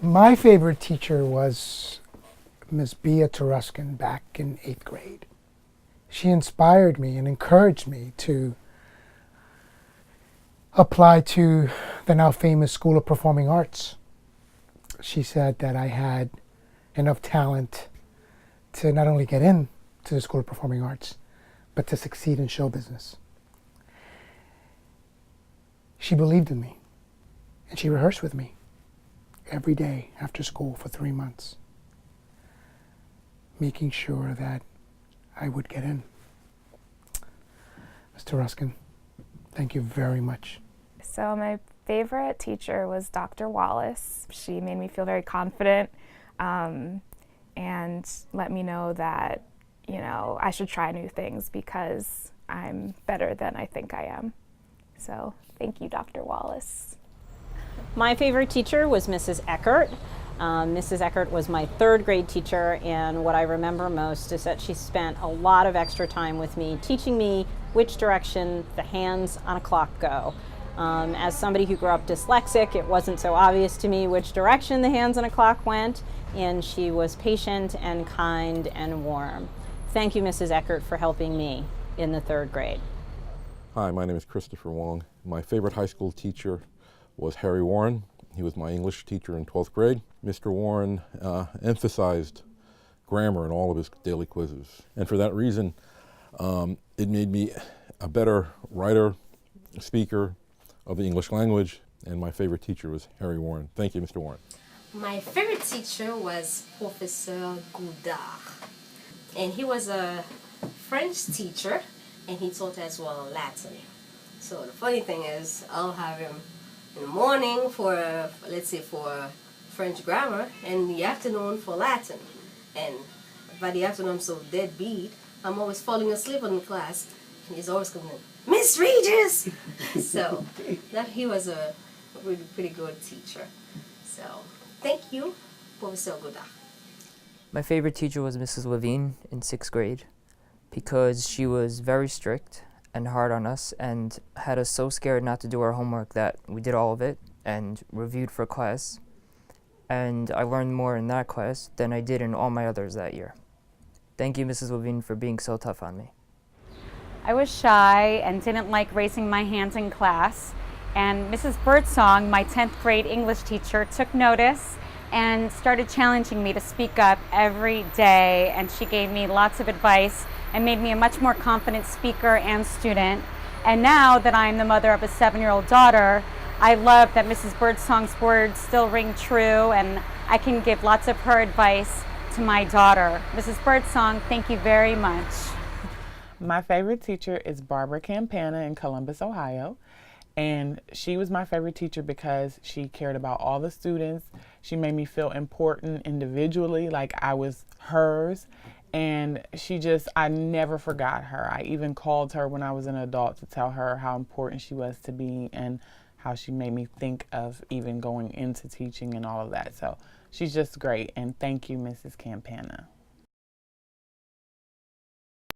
My favorite teacher was Miss Bea Taruskin back in 8th grade. She inspired me and encouraged me to apply to the now famous School of Performing Arts. She said that I had enough talent to not only get in to the School of Performing Arts, but to succeed in show business. She believed in me, and she rehearsed with me every day after school for 3 months, making sure that I would get in. Mr. Ruskin, thank you very much. So my favorite teacher was Dr. Wallace. She made me feel very confident and let me know that, I should try new things because I'm better than I think I am. So thank you, Dr. Wallace. My favorite teacher was Mrs. Eckert. Mrs. Eckert was my 3rd grade teacher, and what I remember most is that she spent a lot of extra time with me, teaching me which direction the hands on a clock go. As somebody who grew up dyslexic, it wasn't so obvious to me which direction the hands on a clock went, and she was patient and kind and warm. Thank you, Mrs. Eckert, for helping me in the 3rd grade. Hi, my name is Christopher Wong. My favorite high school teacher was Harry Warren. He was my English teacher in 12th grade. Mr. Warren emphasized grammar in all of his daily quizzes. And for that reason, it made me a better writer, speaker of the English language, and my favorite teacher was Harry Warren. Thank you, Mr. Warren. My favorite teacher was Professor Goudard. And he was a French teacher, and he taught as well Latin. So the funny thing is, I'll have him in the morning for, let's say, for French grammar, and in the afternoon for Latin. And by the afternoon, I'm so deadbeat, I'm always falling asleep in the class, and he's always coming in, Miss Regis! So that he was a really pretty good teacher. So thank you, Professor Goudard. My favorite teacher was Mrs. Levine in 6th grade because she was very strict and hard on us and had us so scared not to do our homework that we did all of it and reviewed for class. And I learned more in that class than I did in all my others that year. Thank you, Mrs. Levine, for being so tough on me. I was shy and didn't like raising my hands in class, and Mrs. Birdsong, my 10th grade English teacher, took notice and started challenging me to speak up every day, and she gave me lots of advice and made me a much more confident speaker and student. And now that I'm the mother of a 7-year-old daughter, I love that Mrs. Birdsong's words still ring true, and I can give lots of her advice to my daughter. Mrs. Birdsong, thank you very much. My favorite teacher is Barbara Campana in Columbus, Ohio. And she was my favorite teacher because she cared about all the students. She made me feel important individually, like I was hers. And I never forgot her. I even called her when I was an adult to tell her how important she was to me and how she made me think of even going into teaching and all of that. So she's just great. And thank you, Mrs. Campana.